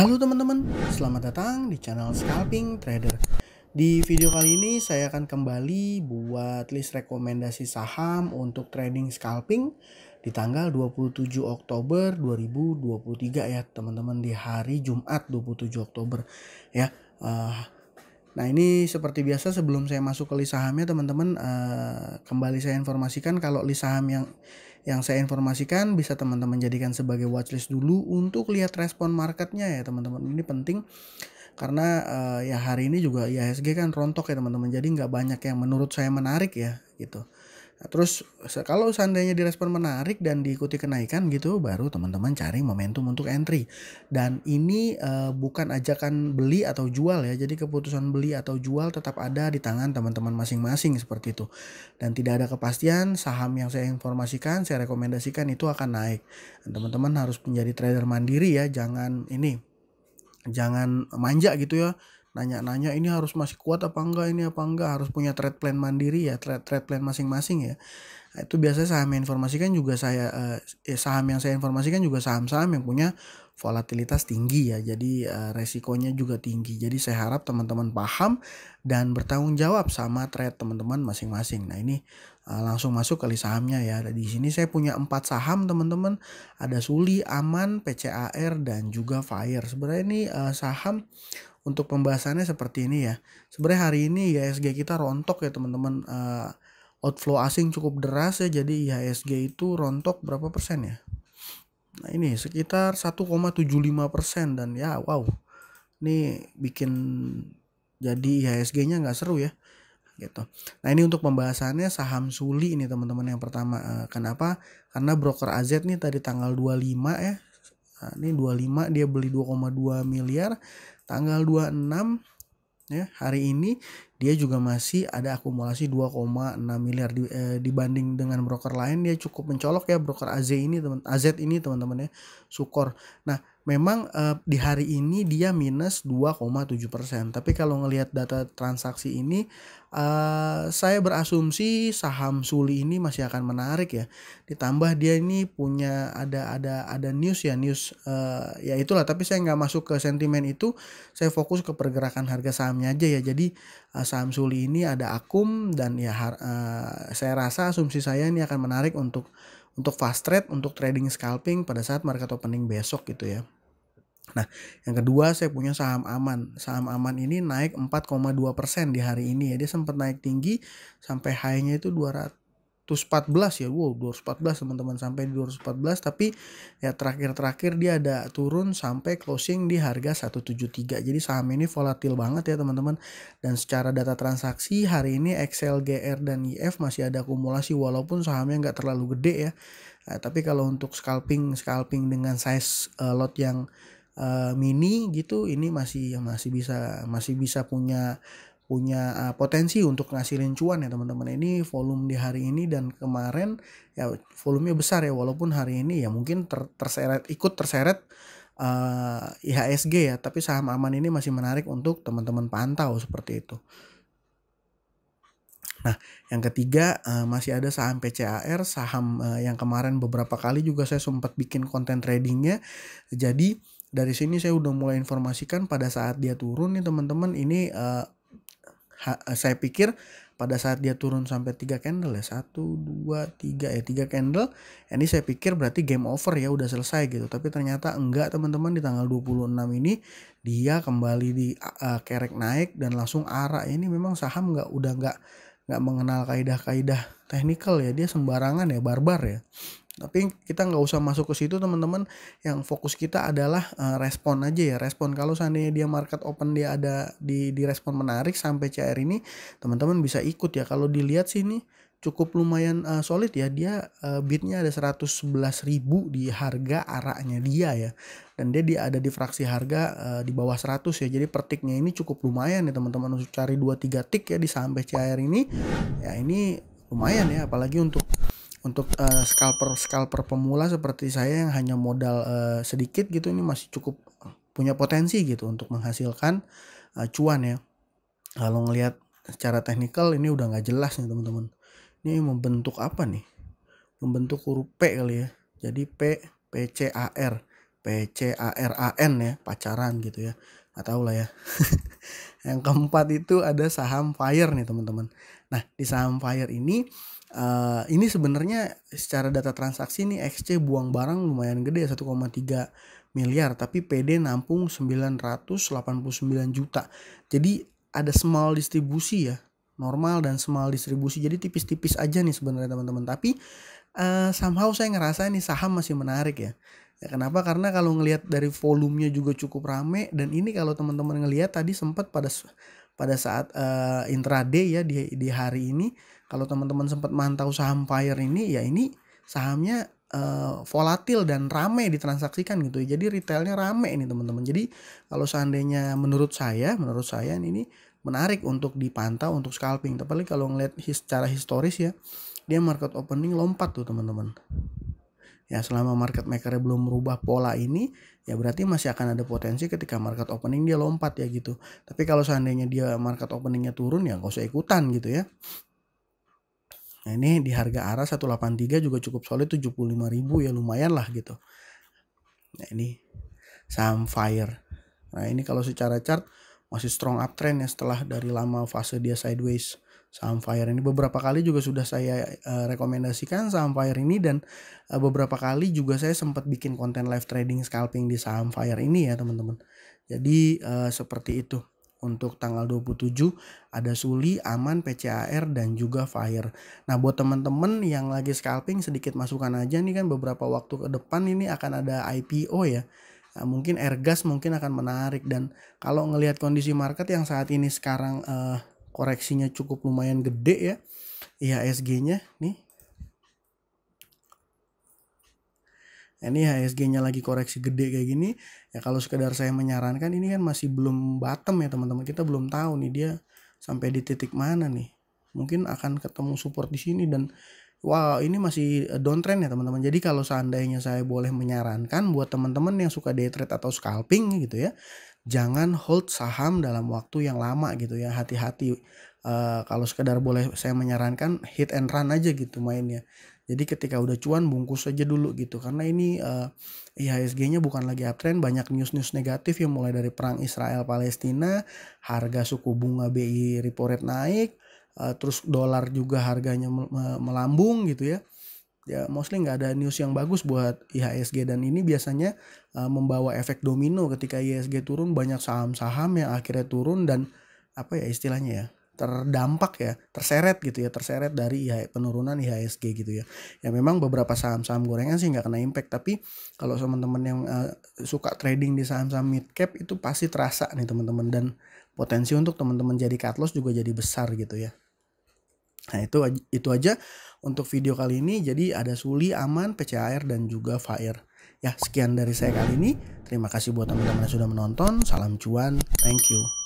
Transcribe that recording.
Halo teman-teman, selamat datang di channel Scalping Trader. Di video kali ini saya akan kembali buat list rekomendasi saham untuk trading scalping di tanggal 27 Oktober 2023 ya teman-teman, di hari Jumat 27 Oktober ya. Nah ini seperti biasa sebelum saya masuk ke list sahamnya teman-teman, kembali saya informasikan kalau list saham yang saya informasikan bisa teman-teman jadikan sebagai watchlist dulu untuk lihat respon marketnya ya teman-teman. Ini penting karena ya hari ini juga IHSG kan rontok ya teman-teman, jadi nggak banyak yang menurut saya menarik ya gitu. Nah, terus kalau seandainya direspon menarik dan diikuti kenaikan gitu, baru teman-teman cari momentum untuk entry. Dan ini bukan ajakan beli atau jual ya, jadi keputusan beli atau jual tetap ada di tangan teman-teman masing-masing seperti itu. Dan tidak ada kepastian saham yang saya informasikan, saya rekomendasikan itu akan naik. Dan teman-teman harus menjadi trader mandiri ya, jangan manja gitu ya, nanya-nanya ini harus masih kuat apa enggak, ini apa enggak, harus punya trade plan mandiri ya, trade plan masing-masing ya. Nah, itu biasanya saham yang informasikan juga saham yang saya informasikan juga saham-saham yang punya volatilitas tinggi ya, jadi resikonya juga tinggi. Jadi saya harap teman-teman paham dan bertanggung jawab sama trade teman-teman masing-masing. Nah ini langsung masuk ke list sahamnya ya. Di sini saya punya 4 saham teman-teman, ada Suli, Aman, PCAR dan juga Fire. Sebenarnya ini saham untuk pembahasannya seperti ini ya. Sebenarnya hari ini IHSG kita rontok ya teman-teman. Outflow asing cukup deras ya, jadi IHSG itu rontok berapa persen ya? Nah ini sekitar 1,75% dan ya wow, ini bikin jadi IHSG-nya nggak seru ya gitu. Nah ini untuk pembahasannya saham Suli ini teman-teman. Yang pertama, kenapa? Karena broker AZ nih tadi tanggal 25 ya. Nah, ini 25 dia beli 2,2 miliar, tanggal 26 ya hari ini dia juga masih ada akumulasi 2,6 miliar dibanding dengan broker lain dia cukup mencolok ya, broker AZ ini teman-teman ya, Sukor. Nah memang di hari ini dia minus 2,7%, tapi kalau ngelihat data transaksi ini saya berasumsi saham Suli ini masih akan menarik ya, ditambah dia ini punya ada news ya itulah, tapi saya nggak masuk ke sentimen itu, saya fokus ke pergerakan harga sahamnya aja ya. Jadi saham Suli ini ada akum dan ya saya rasa asumsi saya ini akan menarik untuk fast trade, untuk trading scalping pada saat market opening besok gitu ya. Nah, yang kedua saya punya saham Aman. Saham Aman ini naik 4,2% di hari ini ya. Dia sempat naik tinggi sampai high-nya itu 214 ya. Wow, 214 teman-teman, sampai 214, tapi ya terakhir dia ada turun sampai closing di harga 173. Jadi saham ini volatil banget ya teman-teman. Dan secara data transaksi hari ini XL, GR dan IF masih ada akumulasi walaupun sahamnya nggak terlalu gede ya. Nah, tapi kalau untuk scalping dengan size lot yang mini gitu, ini masih bisa punya potensi untuk ngasilin cuan ya teman-teman. Ini volume di hari ini dan kemarin ya volumenya besar ya, walaupun hari ini ya mungkin ikut terseret IHSG ya, tapi saham Aman ini masih menarik untuk teman-teman pantau seperti itu. Nah, yang ketiga masih ada saham PCAR, saham yang kemarin beberapa kali juga saya sempat bikin konten tradingnya. Jadi dari sini saya udah mulai informasikan pada saat dia turun nih teman-teman, ini saya pikir pada saat dia turun sampai 3 candle ya, 1, 2, 3 ya, 3 candle, ini saya pikir berarti game over ya, udah selesai gitu. Tapi ternyata enggak teman-teman, di tanggal 26 ini dia kembali di kerek naik dan langsung arah. Ini memang saham udah nggak mengenal kaidah-kaidah teknikal ya, dia sembarangan ya, barbar ya. Tapi kita nggak usah masuk ke situ teman-teman. Yang fokus kita adalah respon aja ya, respon. Kalau seandainya dia market open dia ada di respon menarik sampai CR ini, teman-teman bisa ikut ya. Kalau dilihat sini cukup lumayan solid ya, dia bidnya ada 111.000 di harga araknya dia ya, dan dia ada di fraksi harga di bawah 100 ya. Jadi per ticknya ini cukup lumayan ya teman-teman, untuk cari 2-3 tick ya di saham PCAR ini ya, ini lumayan ya, apalagi untuk scalper pemula seperti saya yang hanya modal sedikit gitu, ini masih cukup punya potensi gitu untuk menghasilkan cuan ya. Kalau ngelihat secara teknikal ini udah nggak jelas nih teman-teman. Ini membentuk apa nih? Membentuk huruf P kali ya. Jadi PCAR. PCARAN ya, pacaran gitu ya, nggak tahu lah ya. Yang keempat itu ada saham Fire nih teman-teman. Nah di saham Fire ini sebenarnya secara data transaksi nih XC buang barang lumayan gede 1,3 miliar, tapi PD nampung 989 juta. Jadi ada small distribusi ya, normal dan small distribusi, jadi tipis-tipis aja nih sebenarnya teman-teman. Tapi somehow saya ngerasa ini saham masih menarik ya. Ya kenapa? Karena kalau ngelihat dari volumenya juga cukup rame, dan ini kalau teman-teman ngelihat tadi sempat pada saat intraday ya di hari ini, kalau teman-teman sempat mantau saham Fire ini ya, ini sahamnya volatil dan rame ditransaksikan gitu ya. Jadi retailnya rame ini teman-teman. Jadi kalau seandainya menurut saya ini menarik untuk dipantau untuk scalping. Tapi kalau ngelihat secara historis ya, dia market opening lompat tuh teman-teman. Ya selama market makernya belum merubah pola ini, ya berarti masih akan ada potensi ketika market opening dia lompat ya gitu. Tapi kalau seandainya dia market openingnya turun ya nggak usah ikutan gitu ya. Nah ini di harga ARA 183 juga cukup solid 75.000 ya, lumayan lah gitu. Nah ini saham Fire. Nah ini kalau secara chart masih strong uptrend ya setelah dari lama fase dia sideways. Saham Fire ini beberapa kali juga sudah saya rekomendasikan saham Fire ini, dan beberapa kali juga saya sempat bikin konten live trading scalping di saham Fire ini ya teman-teman. Jadi seperti itu. Untuk tanggal 27 ada Suli, Aman, PCAR dan juga Fire. Nah buat teman-teman yang lagi scalping, sedikit masukan aja nih, kan beberapa waktu ke depan ini akan ada IPO ya. Nah, mungkin Airgas mungkin akan menarik, dan kalau ngelihat kondisi market yang saat ini sekarang koreksinya cukup lumayan gede ya, IHSG-nya nih. Ini IHSG-nya lagi koreksi gede kayak gini ya, kalau sekedar saya menyarankan, ini kan masih belum bottom ya teman-teman. Kita belum tahu nih dia sampai di titik mana nih. Mungkin akan ketemu support di sini, dan wow ini masih downtrend ya teman-teman. Jadi kalau seandainya saya boleh menyarankan buat teman-teman yang suka day trade atau scalping gitu ya, jangan hold saham dalam waktu yang lama gitu ya. Hati-hati. Kalau sekedar boleh saya menyarankan, hit and run aja gitu mainnya. Jadi ketika udah cuan bungkus aja dulu gitu, karena ini IHSG-nya bukan lagi uptrend, banyak news-news negatif yang mulai dari perang Israel Palestina, harga suku bunga BI repo rate naik, terus dolar juga harganya melambung gitu ya. Ya mostly nggak ada news yang bagus buat IHSG, dan ini biasanya membawa efek domino. Ketika IHSG turun, banyak saham-saham yang akhirnya turun dan apa ya istilahnya ya, terdampak ya, terseret gitu ya, terseret dari penurunan IHSG gitu ya. Ya memang beberapa saham-saham gorengan sih nggak kena impact, tapi kalau teman-teman yang suka trading di saham-saham mid cap itu pasti terasa nih teman-teman, dan potensi untuk teman-teman jadi cut loss juga jadi besar gitu ya. Nah itu aja untuk video kali ini. Jadi ada Suli, Aman, PCAR dan juga Fire. Ya sekian dari saya kali ini. Terima kasih buat teman-teman yang sudah menonton. Salam cuan, thank you.